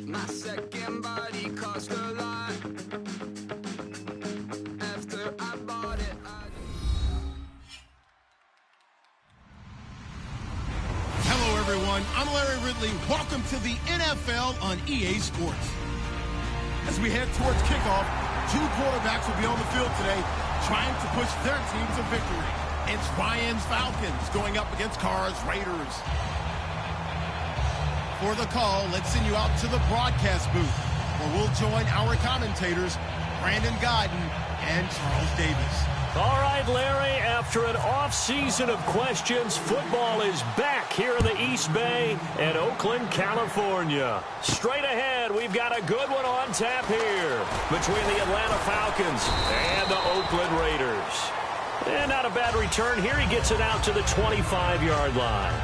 My second body cost a lot. After I bought it, Hello, everyone. I'm Larry Ridley. Welcome to the NFL on EA Sports. As we head towards kickoff, two quarterbacks will be on the field today trying to push their team to victory. It's Ryan's Falcons going up against Carr's Raiders. For the call, let's send you out to the broadcast booth, where we'll join our commentators, Brandon Godden and Charles Davis. All right, Larry, after an off-season of questions, football is back here in the East Bay and Oakland, California. Straight ahead, we've got a good one on tap here between the Atlanta Falcons and the Oakland Raiders. And not a bad return here. He gets it out to the 25-yard line.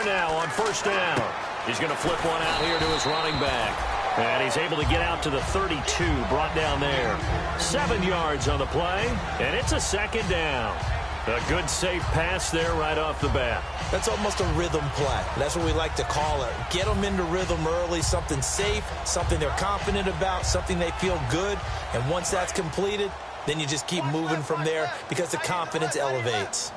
Now on first down. He's going to flip one out here to his running back. And he's able to get out to the 32, brought down there. 7 yards on the play, and it's a second down. A good, safe pass there right off the bat. That's almost a rhythm play. That's what we like to call it. Get them into rhythm early, something safe, something they're confident about, something they feel good. And once that's completed, then you just keep moving from there because the confidence elevates.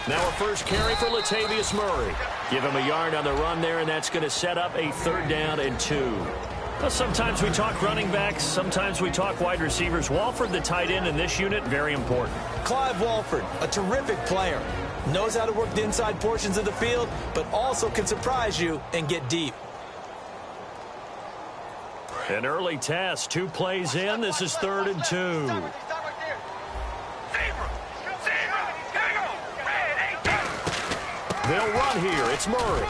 Now a first carry for Latavius Murray. Give him a yard on the run there, and that's going to set up a 3rd down and 2. Well, sometimes we talk running backs, sometimes we talk wide receivers. Walford, the tight end in this unit, very important. Clive Walford, a terrific player. Knows how to work the inside portions of the field, but also can surprise you and get deep. An early test, 2 plays in. This is 3rd and 2. They'll run here. It's Murray.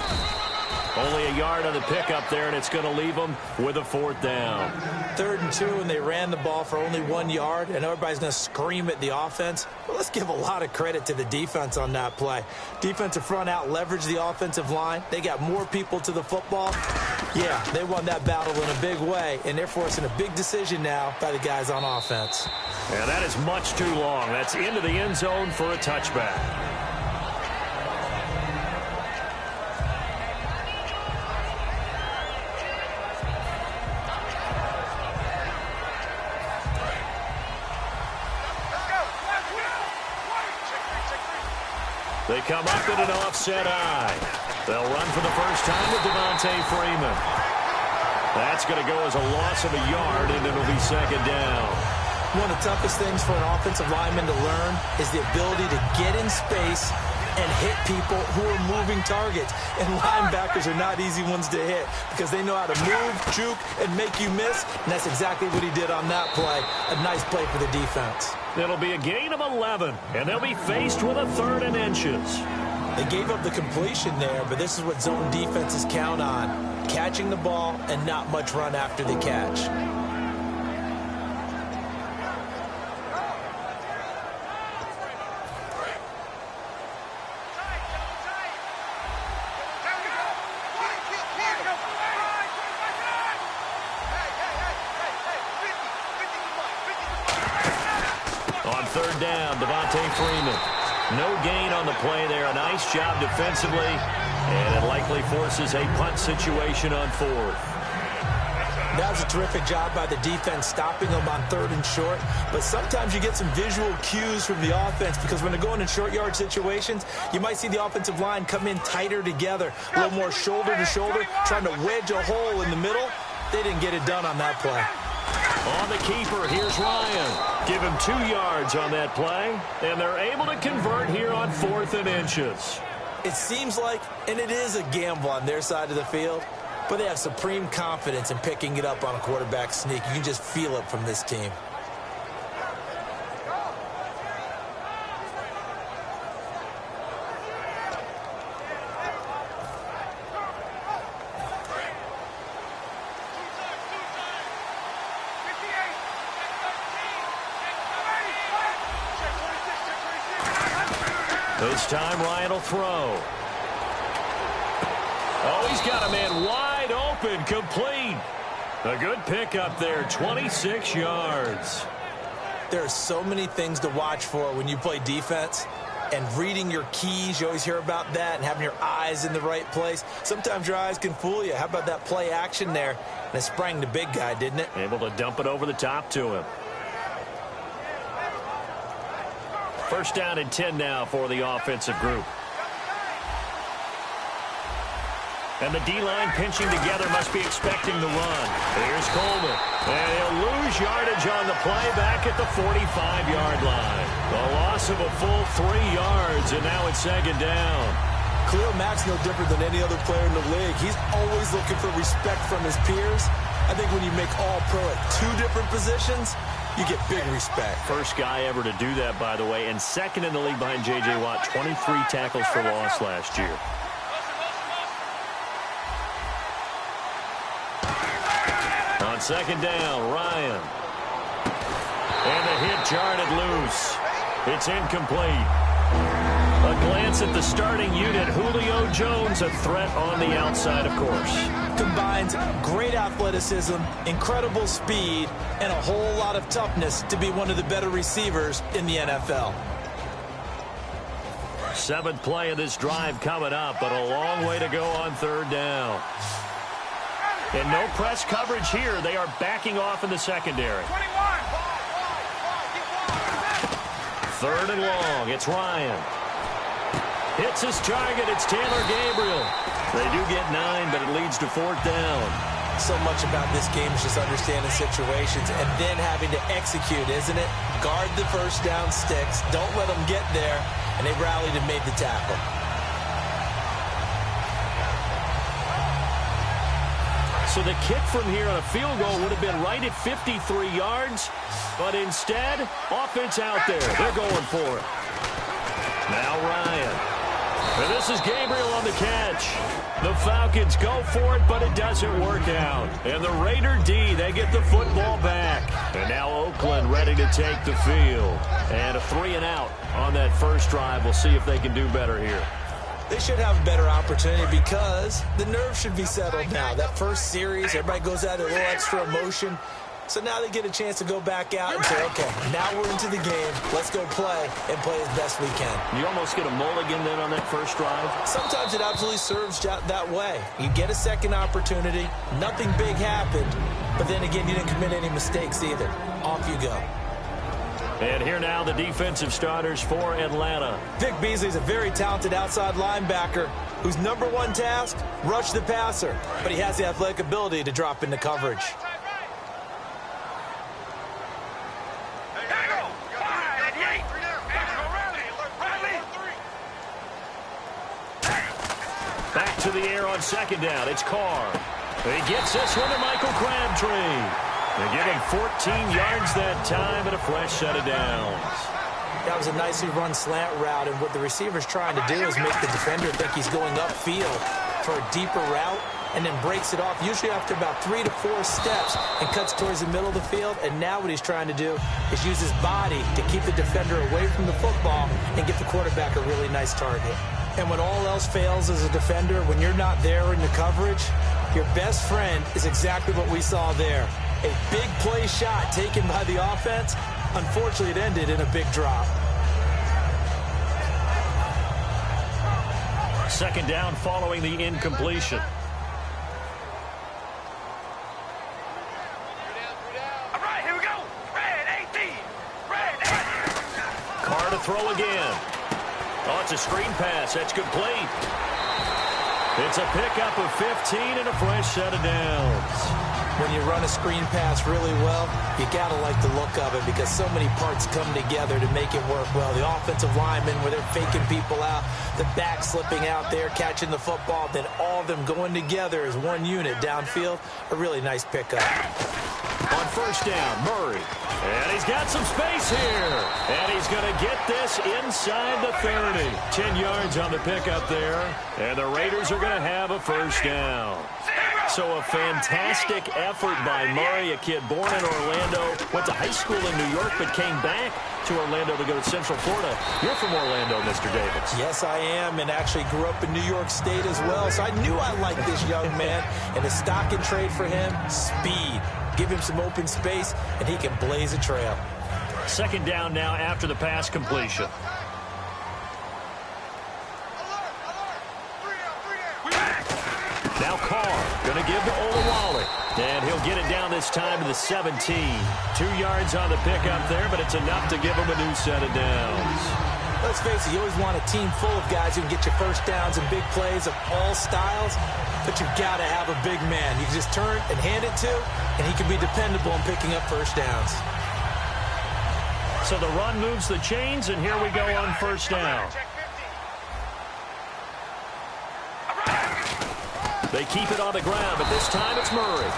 Only a yard on the pickup there, and it's going to leave them with a 4th down. 3rd and 2, and they ran the ball for only 1 yard, and everybody's going to scream at the offense. Well, let's give a lot of credit to the defense on that play. Defensive front out leveraged the offensive line. They got more people to the football. Yeah, they won that battle in a big way, and they're forcing a big decision now by the guys on offense. And that is much too long. That's into the end zone for a touchback. They come up in an offset eye. They'll run for the first time with Devontae Freeman. That's going to go as a loss of a yard, and it'll be 2nd down. One of the toughest things for an offensive lineman to learn is the ability to get in space and hit people who are moving targets. And linebackers are not easy ones to hit because they know how to move, juke, and make you miss. And that's exactly what he did on that play. A nice play for the defense. It'll be a gain of 11, and they'll be faced with a 3rd and inches. They gave up the completion there, but this is what zone defenses count on. Catching the ball and not much run after the catch. On 3rd down, Devontae Freeman. No gain on the play there. A nice job defensively, and it likely forces a punt situation on 4th. That was a terrific job by the defense stopping them on 3rd and short. But sometimes you get some visual cues from the offense because when they're going in short yard situations, you might see the offensive line come in tighter together, a little more shoulder to shoulder, trying to wedge a hole in the middle. They didn't get it done on that play. On the keeper, here's Ryan. Give him 2 yards on that play, and they're able to convert here on 4th and inches. It seems like, and it is a gamble on their side of the field, but they have supreme confidence in picking it up on a quarterback sneak. You can just feel it from this team. This time Ryan will throw. Oh, he's got a man wide open, complete. A good pickup there, 26 yards. There are so many things to watch for when you play defense. And reading your keys, you always hear about that, and having your eyes in the right place. Sometimes your eyes can fool you. How about that play action there? And it sprang the big guy, didn't it? Able to dump it over the top to him. First down and 10 now for the offensive group. And the D-line pinching together, must be expecting the run. Here's Coleman. And he'll lose yardage on the play back at the 45-yard line. A loss of a full 3 yards, and now it's second down. Khalil Mack's no different than any other player in the league. He's always looking for respect from his peers. I think when you make all-pro at 2 different positions, you get big respect. First guy ever to do that, by the way, and second in the league behind J.J. Watt, 23 tackles for loss last year. On second down, Ryan. And the hit jarred it loose. It's incomplete. A glance at the starting unit. Julio Jones, a threat on the outside, of course. Combines great athleticism, incredible speed, and a whole lot of toughness to be one of the better receivers in the NFL. 7th play of this drive coming up, but a long way to go on third down. And no press coverage here. They are backing off in the secondary. 3rd and long. It's Ryan. Hits his target. It's Taylor Gabriel. They do get 9, but it leads to 4th down. So much about this game is just understanding situations and then having to execute, isn't it? Guard the first down sticks. Don't let them get there. And they rallied and made the tackle. So the kick from here on a field goal would have been right at 53 yards. But instead, offense out there. They're going for it. Now Ryan. And this is Gabriel on the catch. The Falcons go for it, but it doesn't work out. And the Raider D, they get the football back. And now Oakland ready to take the field. And a 3-and-out on that first drive. We'll see if they can do better here. They should have a better opportunity because the nerves should be settled now. That first series, everybody goes out with a little extra emotion. So now they get a chance to go back out and say, okay, now we're into the game. Let's go play and play as best we can. You almost get a mulligan then on that first drive? Sometimes it absolutely serves that way. You get a second opportunity. Nothing big happened. But then again, you didn't commit any mistakes either. Off you go. And here now the defensive starters for Atlanta. Vic Beasley's a very talented outside linebacker whose #1 task, rush the passer. But he has the athletic ability to drop into coverage. Back to the air on second down. It's Carr. He gets this one to Michael Crabtree. They give him 14 yards that time and a fresh set of downs. That was a nicely run slant route, and what the receiver's trying to do is make the defender think he's going upfield for a deeper route and then breaks it off, usually after about 3 to 4 steps, and cuts towards the middle of the field. And now what he's trying to do is use his body to keep the defender away from the football and give the quarterback a really nice target. And when all else fails as a defender, when you're not there in the coverage, your best friend is exactly what we saw there. A big play shot taken by the offense. Unfortunately, it ended in a big drop. Second down following the incompletion. All right, here we go. Red 18. Red 18. Carr to throw again. Oh, it's a screen pass. That's complete. It's a pickup of 15 and a fresh set of downs. When you run a screen pass really well, you got to like the look of it because so many parts come together to make it work well. The offensive linemen, where they're faking people out, the back slipping out there, catching the football, then all of them going together as one unit downfield. A really nice pickup. On first down, Murray. And he's got some space here. And he's going to get this inside the 30. 10 yards on the pickup there. And the Raiders are going to have a first down. So a fantastic effort by Murray, a kid born in Orlando, went to high school in New York, but came back to Orlando to go to Central Florida. You're from Orlando, Mr. Davis. Yes, I am, and actually grew up in New York State as well, so I knew I liked this young man. And the stock and trade for him, speed. Give him some open space, and he can blaze a trail. Second down now after the pass completion. Now Carr going to give to Olawale. And he'll get it down this time to the 17. 2 yards on the pickup there, but it's enough to give him a new set of downs. Let's face it, you always want a team full of guys who can get you first downs and big plays of all styles, but you've got to have a big man. You can just turn and hand it to, and he can be dependable in picking up first downs. So the run moves the chains, and here we go on first down. They keep it on the ground, but this time it's Murray.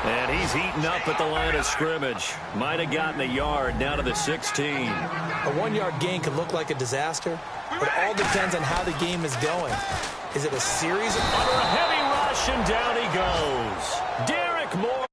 And he's eaten up at the line of scrimmage. Might have gotten a yard down to the 16. A 1-yard gain can look like a disaster, but it all depends on how the game is going. Is it a series of... Under a heavy rush, and down he goes. Derek Moore